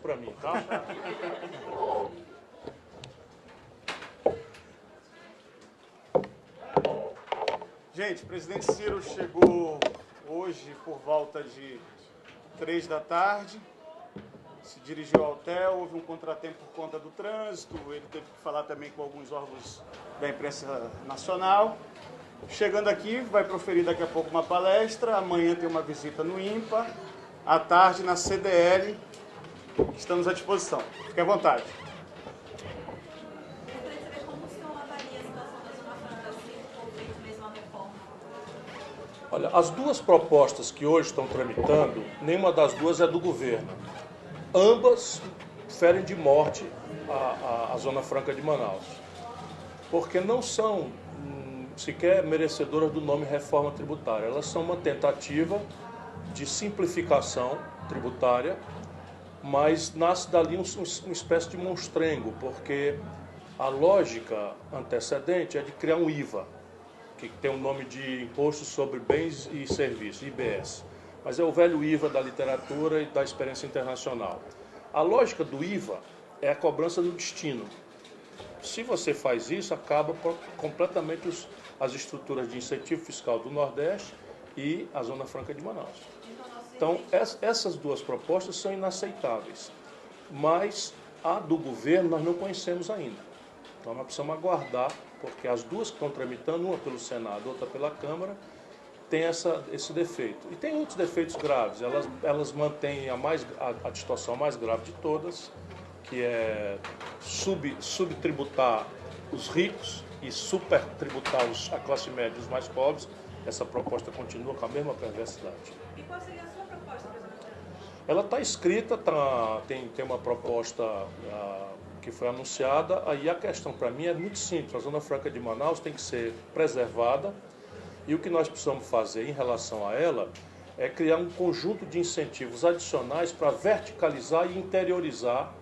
para mim, tá? Gente, o presidente Ciro chegou hoje por volta de 3 da tarde, se dirigiu ao hotel, houve um contratempo por conta do trânsito, ele teve que falar também com alguns órgãos da imprensa nacional. Chegando aqui, vai proferir daqui a pouco uma palestra, amanhã tem uma visita no INPA, à tarde na CDL, estamos à disposição. Fique à vontade. Olha, as duas propostas que hoje estão tramitando, nenhuma das duas é do governo. Ambas ferem de morte a Zona Franca de Manaus, porque não são sequer merecedoras do nome reforma tributária. Elas são uma tentativa de simplificação tributária, mas nasce dali uma espécie de monstrengo, porque a lógica antecedente é de criar um IVA, que tem o nome de Imposto sobre Bens e Serviços, IBS. Mas é o velho IVA da literatura e da experiência internacional. A lógica do IVA é a cobrança do destino. Se você faz isso, acaba completamente as estruturas de incentivo fiscal do Nordeste e a Zona Franca de Manaus. Então, essas duas propostas são inaceitáveis. Mas a do governo nós não conhecemos ainda. Então, nós precisamos aguardar, porque as duas que estão tramitando, uma pelo Senado, outra pela Câmara, tem esse defeito. E tem outros defeitos graves. Elas mantêm a distorção mais grave de todas, que é subtributar os ricos e supertributar a classe média e os mais pobres. Essa proposta continua com a mesma perversidade. E qual seria a sua proposta, presidente? Ela está escrita, tem uma proposta que foi anunciada. Aí a questão para mim é muito simples. A Zona Franca de Manaus tem que ser preservada e o que nós precisamos fazer em relação a ela é criar um conjunto de incentivos adicionais para verticalizar e interiorizar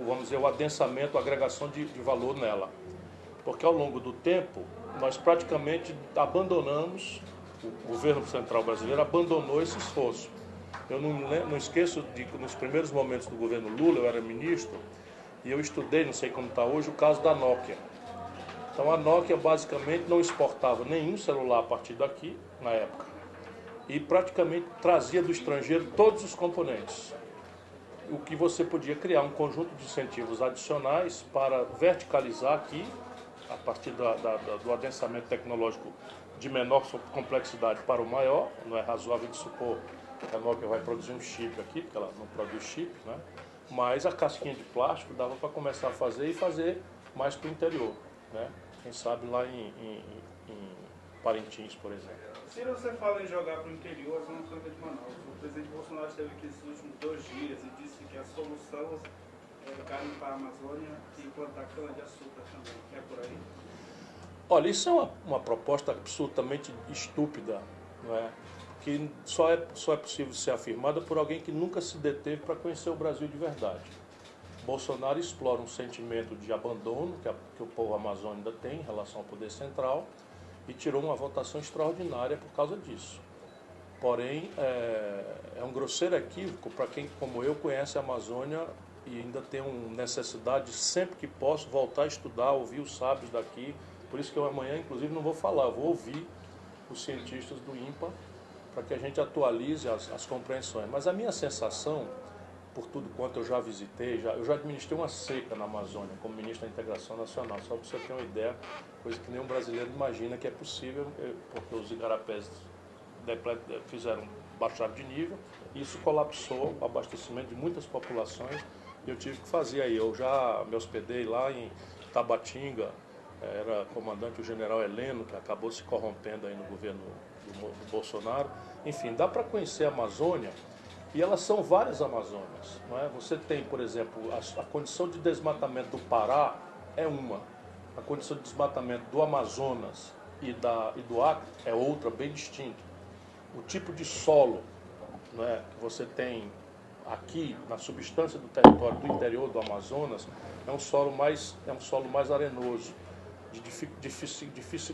vamos dizer, o adensamento, a agregação de valor nela. Porque ao longo do tempo, nós praticamente abandonamos, o governo central brasileiro abandonou esse esforço. Eu não esqueço de que nos primeiros momentos do governo Lula, eu era ministro, e eu estudei, não sei como está hoje, o caso da Nokia. Então a Nokia basicamente não exportava nenhum celular a partir daqui, na época, e praticamente trazia do estrangeiro todos os componentes. O que você podia criar um conjunto de incentivos adicionais para verticalizar aqui, a partir do adensamento tecnológico de menor complexidade para o maior. Não é razoável de supor que a Nokia vai produzir um chip aqui, porque ela não produz chip, né? Mas a casquinha de plástico dava para começar a fazer e fazer mais para o interior, né? Quem sabe lá em Parintins, por exemplo. Se você fala em jogar para o interior, a Zona Franca de Manaus, o presidente Bolsonaro esteve aqui esses últimos 2 dias e disse que a solução é garimpar a Amazônia e plantar cana-de-açúcar também. É por aí? Olha, isso é uma proposta absolutamente estúpida, não é? Que só é possível ser afirmada por alguém que nunca se deteve para conhecer o Brasil de verdade. Bolsonaro explora um sentimento de abandono que o povo amazônico ainda tem em relação ao poder central e tirou uma votação extraordinária por causa disso. Porém, é um grosseiro equívoco para quem, como eu, conhece a Amazônia e ainda tem necessidade de, sempre que posso, voltar a estudar, ouvir os sábios daqui. Por isso que eu amanhã, inclusive, não vou falar, vou ouvir os cientistas do INPA para que a gente atualize as compreensões. Mas a minha sensação, por tudo quanto eu já visitei, eu já administrei uma seca na Amazônia como ministro da Integração Nacional, só para você ter uma ideia, coisa que nenhum brasileiro imagina que é possível, porque os igarapés baixaram de nível, e isso colapsou o abastecimento de muitas populações, e eu tive que fazer aí. Eu já me hospedei lá em Tabatinga, era comandante o general Heleno, que acabou se corrompendo aí no governo do Bolsonaro. Enfim, dá para conhecer a Amazônia, e elas são várias Amazônias, não é? Você tem, por exemplo, a condição de desmatamento do Pará é uma, a condição de desmatamento do Amazonas e do Acre é outra, bem distinta. O tipo de solo, não é, que você tem aqui na substância do território do interior do Amazonas é um solo mais arenoso, de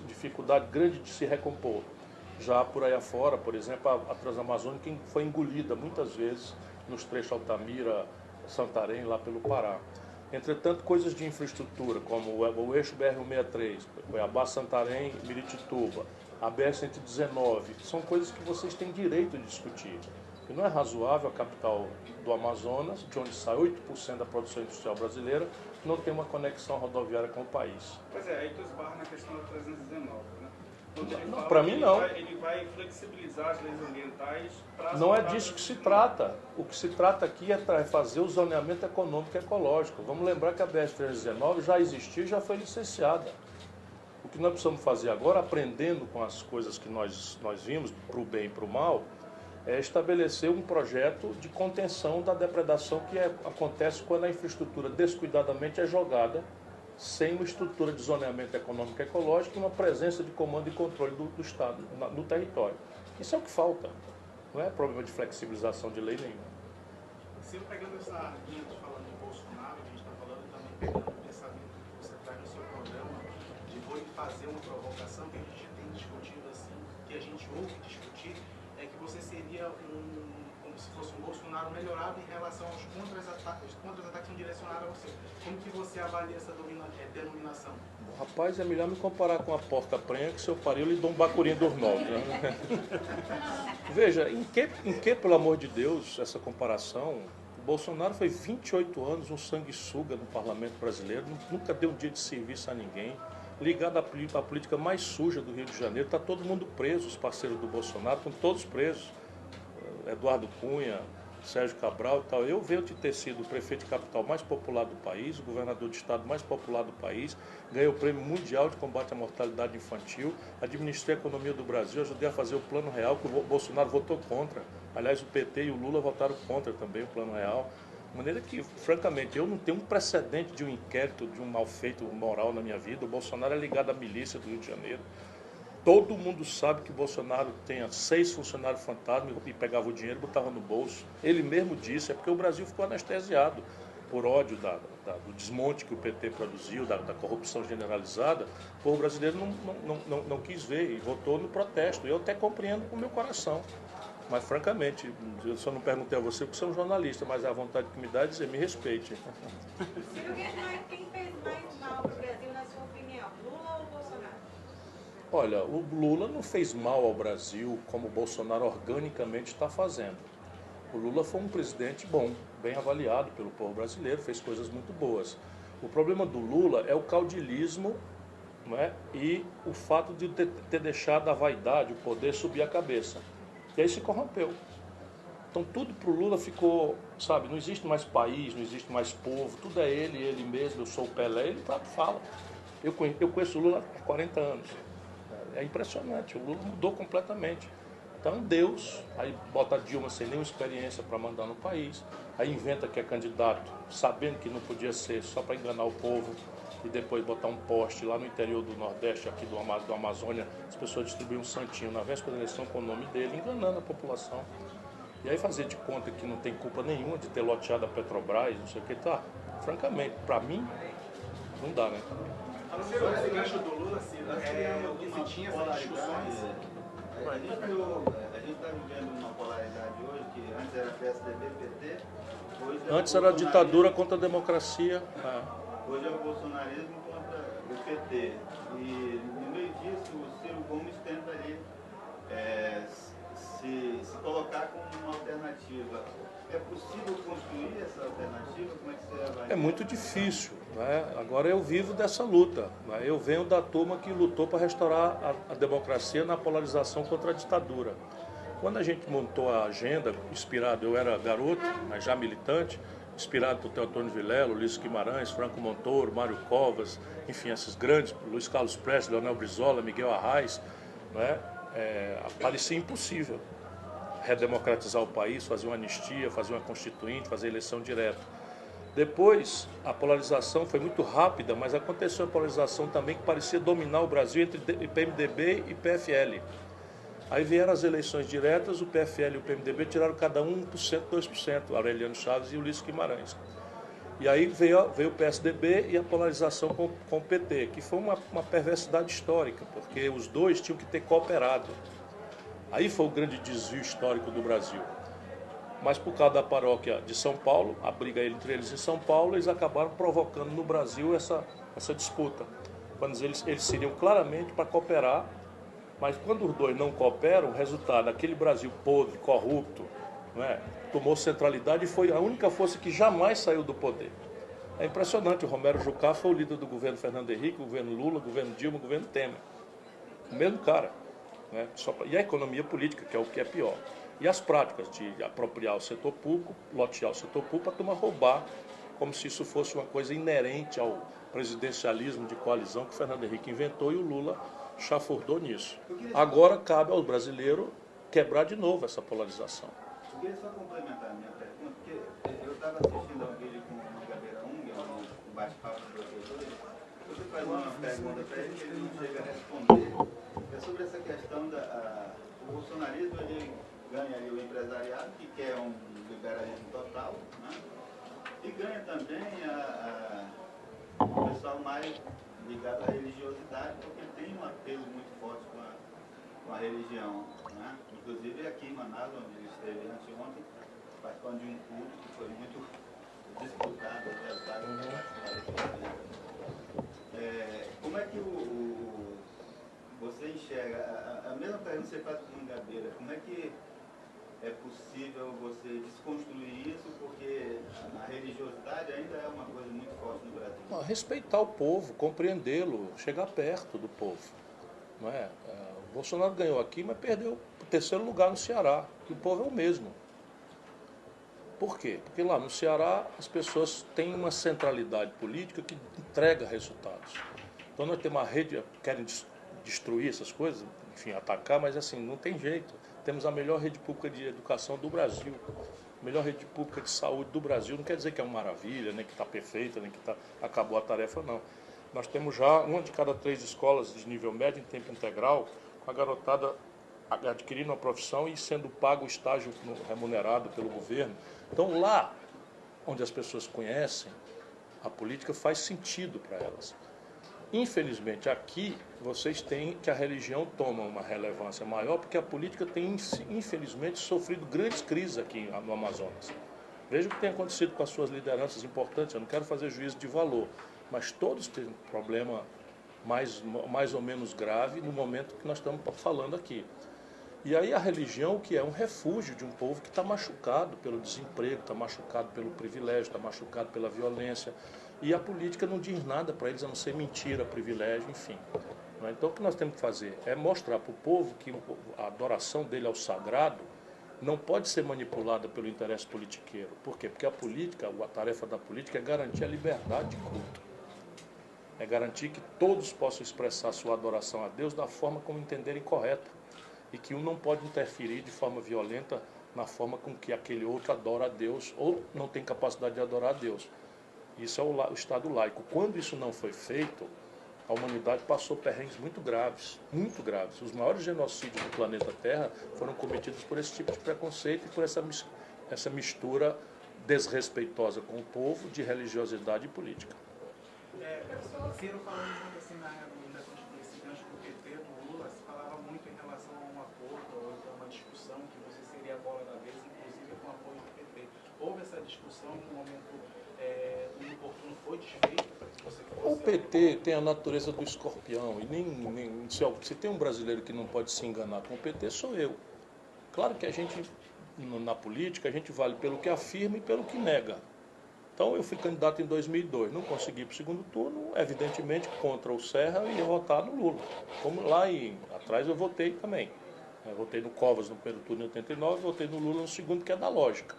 dificuldade grande de se recompor. Já por aí afora, por exemplo, a Transamazônica foi engolida muitas vezes nos trechos Altamira, Santarém, lá pelo Pará. Entretanto, coisas de infraestrutura, como o eixo BR-163, Cuiabá, Santarém, Miritituba, a BR-119, são coisas que vocês têm direito de discutir. E não é razoável a capital do Amazonas, de onde sai 8% da produção industrial brasileira, não ter uma conexão rodoviária com o país. Pois é, aí tu esbarra na questão da 319, né? Não, para mim não. Ele vai flexibilizar as leis ambientais para... Não é disso que se trata. O que se trata aqui é fazer o zoneamento econômico e ecológico. Vamos lembrar que a BR-319 já existiu e já foi licenciada. O que nós precisamos fazer agora, aprendendo com as coisas que nós vimos, para o bem e para o mal, é estabelecer um projeto de contenção da depredação que acontece quando a infraestrutura descuidadamente é jogada sem uma estrutura de zoneamento econômico e ecológico e uma presença de comando e controle do Estado no território. Isso é o que falta. Não é problema de flexibilização de lei nenhuma. Sempre pegando essa linha de falando de Bolsonaro, a gente está falando também pegando o pensamento que você traz no seu programa, de vou fazer uma provocação que a gente tem discutido assim, que a gente ouve discutir, é que você seria como se fosse um Bolsonaro melhorado em relação aos contra-ataques que são direcionados a você. Como que você avalia essa denominação? Rapaz, é melhor me comparar com a porca-prenha que se eu parir eu lhe dou um bacurinho dos novos. Né? Veja, em que, pelo amor de Deus, essa comparação? O Bolsonaro foi 28 anos um sanguessuga no parlamento brasileiro, nunca deu um dia de serviço a ninguém, ligado à política mais suja do Rio de Janeiro. Está todo mundo preso, os parceiros do Bolsonaro estão todos presos. Eduardo Cunha, Sérgio Cabral e tal. Eu venho de ter sido o prefeito de capital mais popular do país, o governador de estado mais popular do país, ganhei o Prêmio Mundial de Combate à Mortalidade Infantil, administrei a economia do Brasil, ajudei a fazer o Plano Real, que o Bolsonaro votou contra. Aliás, o PT e o Lula votaram contra também o Plano Real. De maneira que, francamente, eu não tenho um precedente de um inquérito, de um mal feito moral na minha vida. O Bolsonaro é ligado à milícia do Rio de Janeiro. Todo mundo sabe que o Bolsonaro tenha 6 funcionários fantasmas e pegava o dinheiro e botava no bolso. Ele mesmo disse, é porque o Brasil ficou anestesiado por ódio do desmonte que o PT produziu, da corrupção generalizada. O povo brasileiro não quis ver e votou no protesto. Eu até compreendo com o meu coração. Mas, francamente, eu só não perguntei a você porque você é um jornalista, mas a vontade que me dá é dizer, me respeite. Ciro, quem fez mais mal para o Brasil, na sua opinião, Lula ou Bolsonaro? Olha, o Lula não fez mal ao Brasil como o Bolsonaro organicamente está fazendo. O Lula foi um presidente bom, bem avaliado pelo povo brasileiro, fez coisas muito boas. O problema do Lula é o caudilismo, não é? E o fato de ter deixado a vaidade, o poder subir a cabeça. E aí se corrompeu. Então tudo para o Lula ficou, sabe, não existe mais país, não existe mais povo, tudo é ele mesmo, eu sou o Pelé, ele fala. Eu conheço o Lula há 40 anos. É impressionante, o Lula mudou completamente. Então Deus, aí bota a Dilma sem nenhuma experiência para mandar no país, aí inventa que é candidato, sabendo que não podia ser, só para enganar o povo, e depois botar um poste lá no interior do Nordeste, aqui do Amazônia, as pessoas distribuíam um santinho na véspera da eleição com o nome dele, enganando a população. E aí fazer de conta que não tem culpa nenhuma de ter loteado a Petrobras, não sei o que, tá? Francamente, para mim, não dá, né? Sobre esse gancho do Lula, Ciro, existia essas discussões. A gente está vivendo uma polaridade hoje que antes era PSDB, PT, hoje é antes era a ditadura contra a democracia. Hoje é o bolsonarismo contra o PT. E no meio disso, o Ciro Gomes tenta ali se colocar como uma alternativa. É possível construir essa alternativa? Como é que você avalia? É muito difícil, né? Agora eu vivo dessa luta, né? Eu venho da turma que lutou para restaurar a democracia na polarização contra a ditadura. Quando a gente montou a agenda, inspirado, eu era garoto, mas já militante, inspirado por Teotônio Vilela, Ulisses Guimarães, Franco Montoro, Mário Covas, enfim, esses grandes, Luiz Carlos Prestes, Leonel Brizola, Miguel Arraes, né? Parecia impossível redemocratizar o país, fazer uma anistia, fazer uma constituinte, fazer eleição direta. Depois, a polarização foi muito rápida, mas aconteceu a polarização também que parecia dominar o Brasil entre PMDB e PFL. Aí vieram as eleições diretas, o PFL e o PMDB tiraram cada um 1%, 2%, Aureliano Chaves e Ulisses Guimarães. E aí veio o PSDB e a polarização com o PT, que foi uma perversidade histórica, porque os dois tinham que ter cooperado. Aí foi o grande desvio histórico do Brasil. Mas por causa da paróquia de São Paulo, a briga entre eles em São Paulo, eles acabaram provocando no Brasil essa disputa. Quando eles seriam claramente para cooperar, mas quando os dois não cooperam, o resultado, aquele Brasil podre, corrupto, não é? Tomou centralidade e foi a única força que jamais saiu do poder. É impressionante, o Romero Jucá foi o líder do governo Fernando Henrique, governo Lula, governo Dilma, governo Temer. O mesmo cara. Né? E a economia política, que é o que é pior. E as práticas de apropriar o setor público, lotear o setor público para tomar roubar, como se isso fosse uma coisa inerente ao presidencialismo de coalizão que o Fernando Henrique inventou e o Lula chafurdou nisso. Agora cabe ao brasileiro quebrar de novo essa polarização. Eu queria só complementar a minha pergunta, porque eu estava assistindo a um vídeo com o Gabeira Unger, um bate-papo do professor, você faz uma pergunta para ele que ele não chega a responder. É sobre essa questão o bolsonarismo, ele ganha ali o empresariado, que quer um liberalismo total, né? E ganha também o pessoal mais ligado à religiosidade, porque tem um apelo muito forte com a religião, né? Inclusive aqui em Manaus, onde ele esteve anteontem, participando de um culto que foi muito disputado, como é que você enxerga, a mesma pergunta que você faz com o Gabeira, como é que é possível você desconstruir isso, porque a religiosidade ainda é uma coisa muito forte no Brasil? Respeitar o povo, compreendê-lo, chegar perto do povo. Não é? O Bolsonaro ganhou aqui, mas perdeu o terceiro lugar no Ceará, que o povo é o mesmo. Por quê? Porque lá no Ceará as pessoas têm uma centralidade política que entrega resultados. Então nós temos uma rede, querem destruir essas coisas, enfim, atacar, mas assim, não tem jeito. Temos a melhor rede pública de educação do Brasil, a melhor rede pública de saúde do Brasil. Não quer dizer que é uma maravilha, nem que está perfeita, nem que acabou a tarefa, não. Nós temos já uma de cada 3 escolas de nível médio em tempo integral, com a garotada adquirindo uma profissão e sendo pago o estágio remunerado pelo governo. Então lá, onde as pessoas conhecem, a política faz sentido para elas. Infelizmente, aqui, vocês têm que a religião toma uma relevância maior, porque a política tem, infelizmente, sofrido grandes crises aqui no Amazonas. Veja o que tem acontecido com as suas lideranças importantes. Eu não quero fazer juízo de valor, mas todos têm um problema mais ou menos grave no momento que nós estamos falando aqui. E aí a religião, que é um refúgio de um povo que está machucado pelo desemprego, está machucado pelo privilégio, está machucado pela violência. E a política não diz nada para eles, a não ser mentira, privilégio, enfim. Então o que nós temos que fazer é mostrar para o povo que a adoração dele ao sagrado não pode ser manipulada pelo interesse politiqueiro. Por quê? Porque a tarefa da política é garantir a liberdade de culto. É garantir que todos possam expressar sua adoração a Deus da forma como entenderem correta. E que um não pode interferir de forma violenta na forma com que aquele outro adora a Deus ou não tem capacidade de adorar a Deus. Isso é o Estado laico. Quando isso não foi feito, a humanidade passou perrengues muito graves, muito graves. Os maiores genocídios do planeta Terra foram cometidos por esse tipo de preconceito e por essa mistura desrespeitosa com o povo de religiosidade e política. Ciro falando assim nesse gancho do PT, do Lula, se falava muito em relação a um acordo ou a uma discussão que você seria a bola da vez, inclusive com o apoio do PT. Houve essa discussão no momento inoportuno, foi desfeita para que você fosse... O PT tem a natureza do escorpião e se tem um brasileiro que não pode se enganar com o PT, sou eu. Claro que a gente, na política, a gente vale pelo que afirma e pelo que nega. Então eu fui candidato em 2002, não consegui para o segundo turno, evidentemente contra o Serra e ia votar no Lula. Como lá atrás eu votei também. Eu votei no Covas no primeiro turno em 89, votei no Lula no segundo, que é da lógica.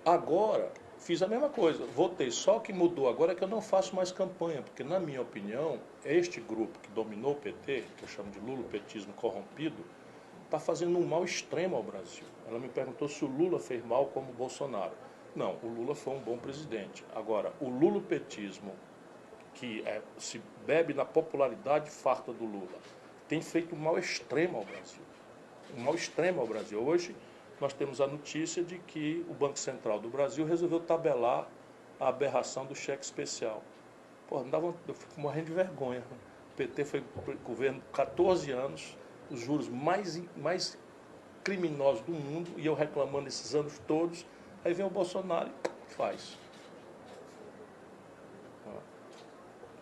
Agora, fiz a mesma coisa, votei, só que mudou agora é que eu não faço mais campanha, porque na minha opinião, este grupo que dominou o PT, que eu chamo de lulopetismo corrompido, está fazendo um mal extremo ao Brasil. Ela me perguntou se o Lula fez mal como o Bolsonaro. Não, o Lula foi um bom presidente. Agora, o lulopetismo, que se bebe na popularidade farta do Lula, tem feito um mal extremo ao Brasil. Um mal extremo ao Brasil. Hoje, nós temos a notícia de que o Banco Central do Brasil resolveu tabelar a aberração do cheque especial. Pô, eu fico morrendo de vergonha. O PT foi governo 14 anos, os juros mais criminosos do mundo, e eu reclamando esses anos todos, aí vem o Bolsonaro e faz.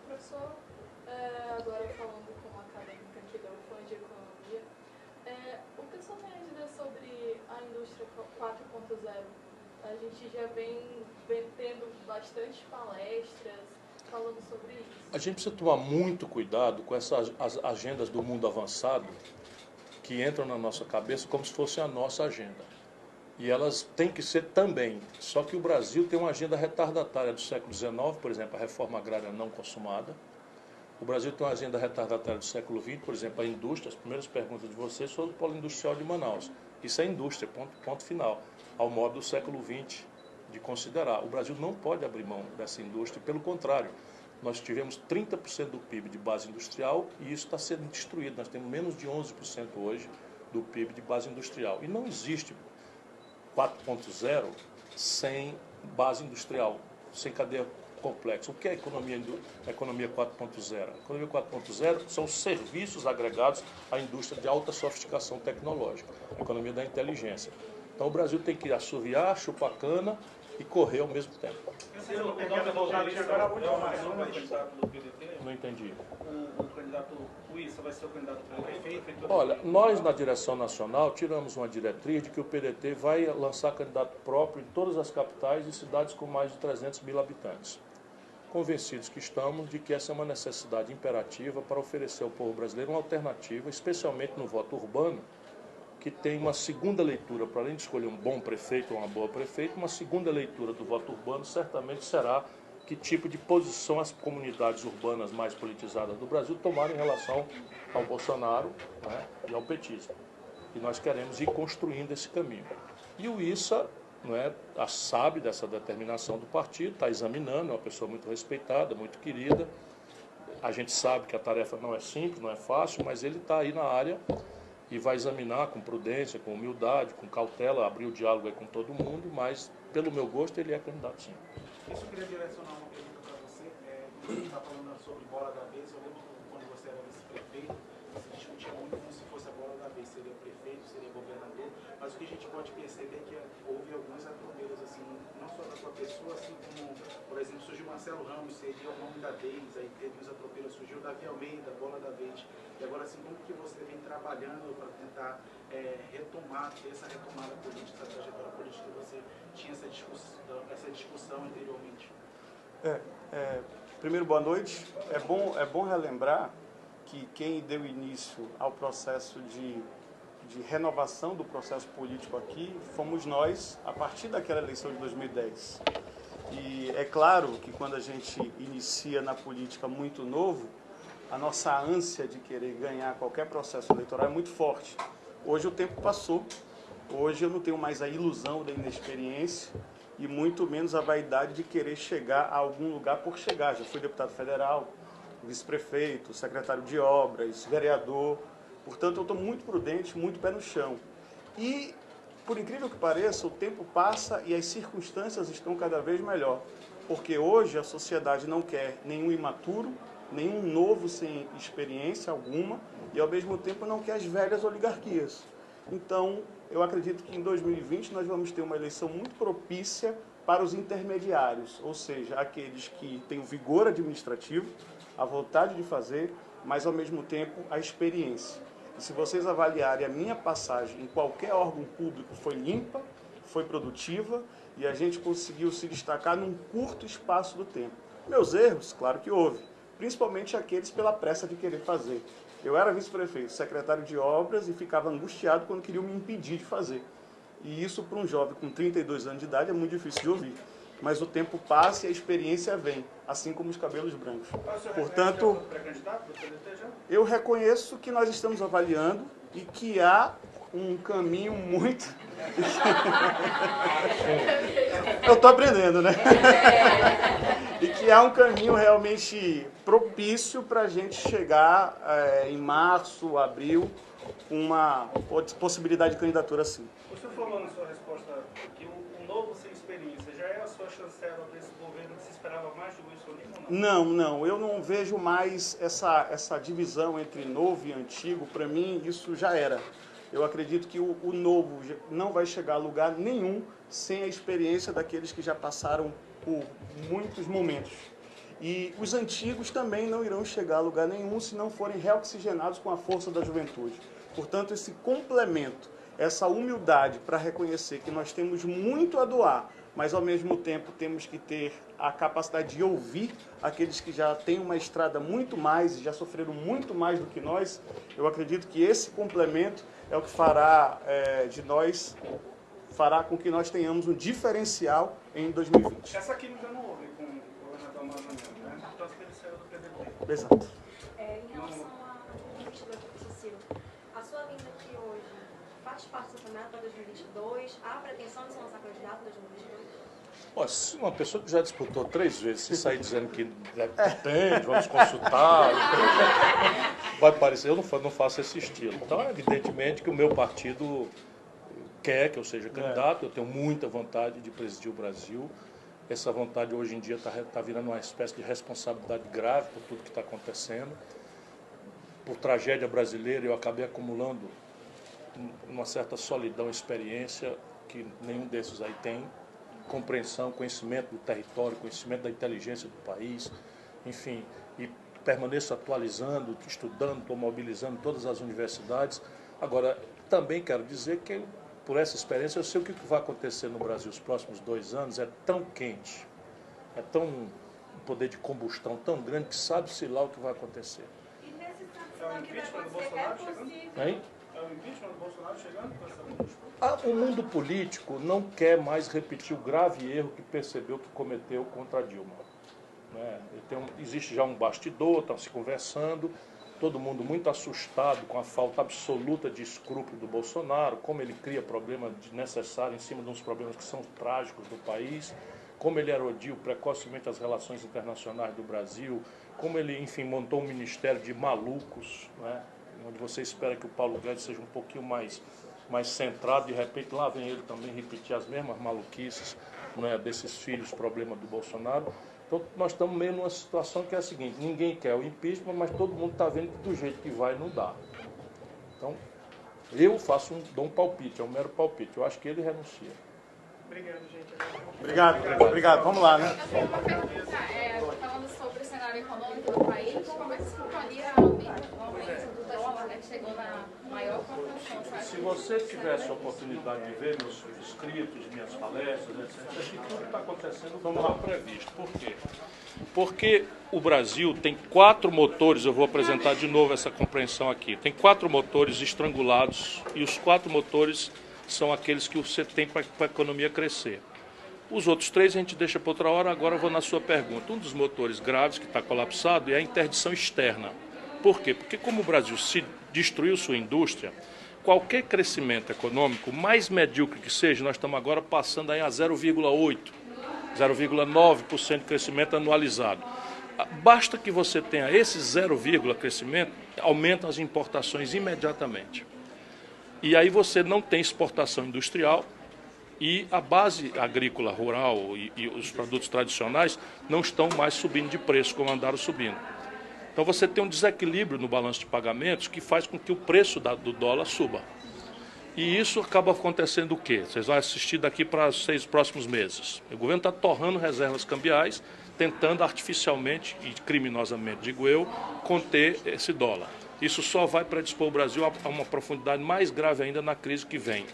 Professor, agora falando como acadêmica aqui da UFAM de Economia, o que o senhor tem a dizer sobre a indústria 4.0? A gente já vem tendo bastante palestras falando sobre isso. A gente precisa tomar muito cuidado com essas as agendas do mundo avançado que entram na nossa cabeça como se fosse a nossa agenda. E elas têm que ser também. Só que o Brasil tem uma agenda retardatária do século XIX, por exemplo, a reforma agrária não consumada. O Brasil tem uma agenda retardatária do século XX, por exemplo, a indústria. As primeiras perguntas de vocês sobre o polo industrial de Manaus. Isso é indústria, ponto final. Ao modo do século XX de considerar. O Brasil não pode abrir mão dessa indústria, pelo contrário. Nós tivemos 30% do PIB de base industrial e isso está sendo destruído. Nós temos menos de 11% hoje do PIB de base industrial. E não existe 4.0 sem base industrial, sem cadeia complexa. O que é a economia 4.0? A economia 4.0 são serviços agregados à indústria de alta sofisticação tecnológica, a economia da inteligência. Então o Brasil tem que assoviar, chupar cana e correr ao mesmo tempo. Não entendi. O candidato Uissa vai ser o candidato para prefeito? Olha, nós na direção nacional tiramos uma diretriz de que o PDT vai lançar candidato próprio em todas as capitais e cidades com mais de 300 mil habitantes. Convencidos que estamos de que essa é uma necessidade imperativa para oferecer ao povo brasileiro uma alternativa, especialmente no voto urbano, que tem uma segunda leitura, para além de escolher um bom prefeito ou uma boa prefeita, uma segunda leitura do voto urbano certamente será que tipo de posição as comunidades urbanas mais politizadas do Brasil tomaram em relação ao Bolsonaro, né, e ao petismo. E nós queremos ir construindo esse caminho. E o Issa, sabe dessa determinação do partido, está examinando, é uma pessoa muito respeitada, muito querida. A gente sabe que a tarefa não é simples, não é fácil, mas ele está aí na área e vai examinar com prudência, com humildade, com cautela, abrir o diálogo aí com todo mundo, mas, pelo meu gosto, ele é candidato sim. Isso eu queria direcionar uma pergunta para você. Quando a gente está falando sobre bola da vez, eu lembro que quando você era vice-prefeito, se discutia muito como se fosse a bola da vez, seria prefeito, seria governador, mas o que a gente pode perceber é que houve alguns atropelos, assim, não só da sua pessoa, assim como, por exemplo, surgiu Marcelo Ramos, seria o nome da vez, aí teve os atropelos, surgiu Davi Almeida, bola da vez. E agora, assim, como que você vem trabalhando para tentar retomar, ter essa retomada política, essa trajetória política que você tinha essa discussão anteriormente? Primeiro, boa noite. É bom relembrar que quem deu início ao processo de renovação do processo político aqui fomos nós, a partir daquela eleição de 2010. E é claro que quando a gente inicia na política muito novo, a nossa ânsia de querer ganhar qualquer processo eleitoral é muito forte. Hoje o tempo passou, hoje eu não tenho mais a ilusão da inexperiência e muito menos a vaidade de querer chegar a algum lugar por chegar. Já fui deputado federal, vice-prefeito, secretário de obras, vereador. Portanto, eu estou muito prudente, muito pé no chão. E, por incrível que pareça, o tempo passa e as circunstâncias estão cada vez melhor. Porque hoje a sociedade não quer nenhum imaturo, nenhum novo sem experiência alguma e, ao mesmo tempo, não quer as velhas oligarquias. Então, eu acredito que em 2020 nós vamos ter uma eleição muito propícia para os intermediários, ou seja, aqueles que têm o vigor administrativo, a vontade de fazer, mas, ao mesmo tempo, a experiência. E se vocês avaliarem a minha passagem em qualquer órgão público, foi limpa, foi produtiva e a gente conseguiu se destacar num curto espaço do tempo. Meus erros, claro que houve, principalmente aqueles pela pressa de querer fazer. Eu era vice-prefeito, secretário de obras e ficava angustiado quando queriam me impedir de fazer. E isso, para um jovem com 32 anos de idade, é muito difícil de ouvir. Mas o tempo passa e a experiência vem, assim como os cabelos brancos. Portanto, eu reconheço que nós estamos avaliando e que há um caminho muito... Eu estou aprendendo, né? E que há um caminho realmente propício para a gente chegar em março, abril, com uma possibilidade de candidatura sim. O senhor falou na sua resposta que um novo sem experiência já é a sua chancela para esse governo que se esperava mais do Wilson Lima ou não? Não, eu não vejo mais essa divisão entre novo e antigo. Para mim, isso já era. Eu acredito que o novo não vai chegar a lugar nenhum sem a experiência daqueles que já passaram por muitos momentos. E os antigos também não irão chegar a lugar nenhum se não forem reoxigenados com a força da juventude. Portanto, esse complemento, essa humildade para reconhecer que nós temos muito a doar, mas ao mesmo tempo temos que ter a capacidade de ouvir aqueles que já têm uma estrada muito mais e já sofreram muito mais do que nós. Eu acredito que esse complemento é o que fará fará com que nós tenhamos um diferencial em 2020. Essa química não houve com o governador Amazônia, né? Então, ele saiu do PDT. Exato. Em relação à entrevista do professor Ciro, a sua vinda aqui hoje faz parte do cenário para 2022? Há pretensão de se lançar candidato em 2022? Ó, se uma pessoa que já disputou 3 vezes, se sair dizendo que depende, vamos consultar, vai parecer, eu não faço esse estilo. Então, evidentemente que o meu partido quer que eu seja candidato, eu tenho muita vontade de presidir o Brasil. Essa vontade hoje em dia está virando uma espécie de responsabilidade grave por tudo que está acontecendo. Por tragédia brasileira, eu acabei acumulando uma certa solidão, experiência que nenhum desses aí tem. Compreensão, conhecimento do território, conhecimento da inteligência do país, enfim, e permaneço atualizando, estudando, estou mobilizando todas as universidades. Agora, também quero dizer que, por essa experiência, eu sei o que vai acontecer no Brasil os próximos 2 anos, é tão quente, é tão um poder de combustão tão grande que sabe-se lá o que vai acontecer. E nesse É o impeachment do Bolsonaro chegando? Hein? É o impeachment do Bolsonaro chegando com essa disputa? O mundo político não quer mais repetir o grave erro que percebeu que cometeu contra Dilma. Né? Existe já um bastidor, estão se conversando, todo mundo muito assustado com a falta absoluta de escrúpulo do Bolsonaro, como ele cria problema desnecessário em cima de uns problemas que são trágicos do país, como ele erodiu precocemente as relações internacionais do Brasil, como ele, enfim, montou um ministério de malucos, né? Onde você espera que o Paulo Guedes seja um pouquinho mais centrado, de repente lá vem ele também repetir as mesmas maluquices, né, desses filhos, problema do Bolsonaro. Então nós estamos meio numa situação que é a seguinte, ninguém quer o impeachment, mas todo mundo está vendo que do jeito que vai não dá. Então eu dou um palpite, é um mero palpite, eu acho que ele renuncia. Obrigado, gente. Obrigado. Vamos lá, né? Eu tenho uma pergunta, falando sobre o cenário econômico do país, como é que se avalia o aumento do dólar, né, que chegou na maior proporção, sabe? Se você tivesse a oportunidade de ver meus escritos, minhas palestras, etc., que tudo está acontecendo como está previsto. Por quê? Porque o Brasil tem 4 motores, eu vou apresentar de novo essa compreensão aqui, tem 4 motores estrangulados e os 4 motores são aqueles que você tem para a economia crescer. Os outros 3 a gente deixa para outra hora, agora eu vou na sua pergunta. Um dos motores graves que está colapsado é a interdição externa. Por quê? Porque como o Brasil se destruiu sua indústria, qualquer crescimento econômico, mais medíocre que seja, nós estamos agora passando aí a 0,8%, 0,9% de crescimento anualizado. Basta que você tenha esse 0, crescimento, aumentam as importações imediatamente. E aí você não tem exportação industrial e a base agrícola rural e os produtos tradicionais não estão mais subindo de preço como andaram subindo. Então você tem um desequilíbrio no balanço de pagamentos que faz com que o preço do dólar suba. E isso acaba acontecendo o quê? Vocês vão assistir daqui para os 6 próximos meses. O governo está torrando reservas cambiais, tentando artificialmente e criminosamente, digo eu, conter esse dólar. Isso só vai predispor o Brasil a uma profundidade mais grave ainda na crise que vem.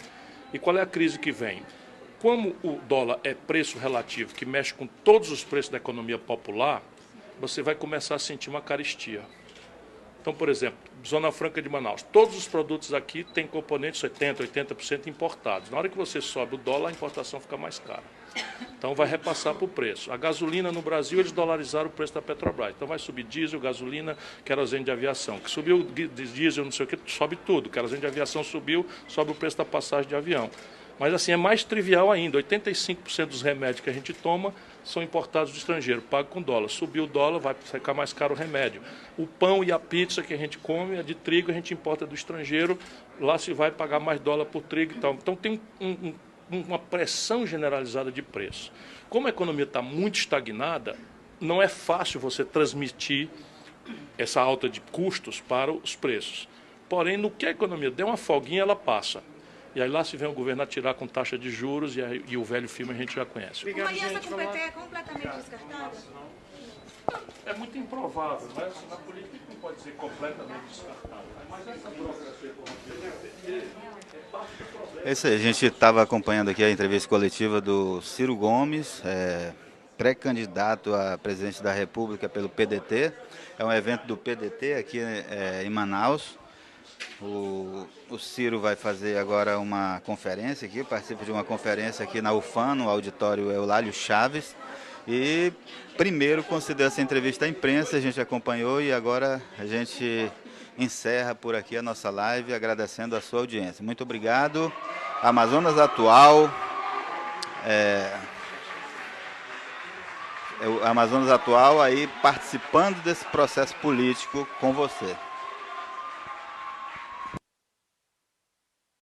E qual é a crise que vem? Como o dólar é preço relativo, que mexe com todos os preços da economia popular, você vai começar a sentir uma carestia. Então, por exemplo, Zona Franca de Manaus, todos os produtos aqui têm componentes 70%, 80% importados. Na hora que você sobe o dólar, a importação fica mais cara. Então vai repassar para o preço. A gasolina no Brasil, eles dolarizaram o preço da Petrobras. Então vai subir diesel, gasolina, querosene de aviação. Que subiu diesel, não sei o que, sobe tudo. Querosene de aviação subiu, sobe o preço da passagem de avião. Mas assim, é mais trivial ainda. 85% dos remédios que a gente toma são importados do estrangeiro, pago com dólar. Subiu o dólar, vai ficar mais caro o remédio. O pão e a pizza que a gente come é de trigo, a gente importa do estrangeiro, lá se vai pagar mais dólar por trigo e tal. Então tem uma pressão generalizada de preço. Como a economia está muito estagnada, não é fácil você transmitir essa alta de custos para os preços. Porém, no que a economia der uma folguinha, ela passa. E aí lá se vem o governo a tirar com taxa de juros e o velho filme a gente já conhece. Uma aliança com o PT é completamente descartável? É muito improvável, mas na política não pode ser completamente descartável. Mas essa burocracia corrompida é parte do problema. É isso aí, a gente estava acompanhando aqui a entrevista coletiva do Ciro Gomes, pré-candidato a presidente da República pelo PDT. É um evento do PDT aqui em Manaus. O Ciro vai fazer agora uma conferência aqui, participa de uma conferência aqui na UFAM, no auditório Eulálio Chaves. E primeiro concedeu essa entrevista à imprensa, a gente acompanhou e agora a gente encerra por aqui a nossa live agradecendo a sua audiência. Muito obrigado. Amazonas Atual, Amazonas Atual aí participando desse processo político com você.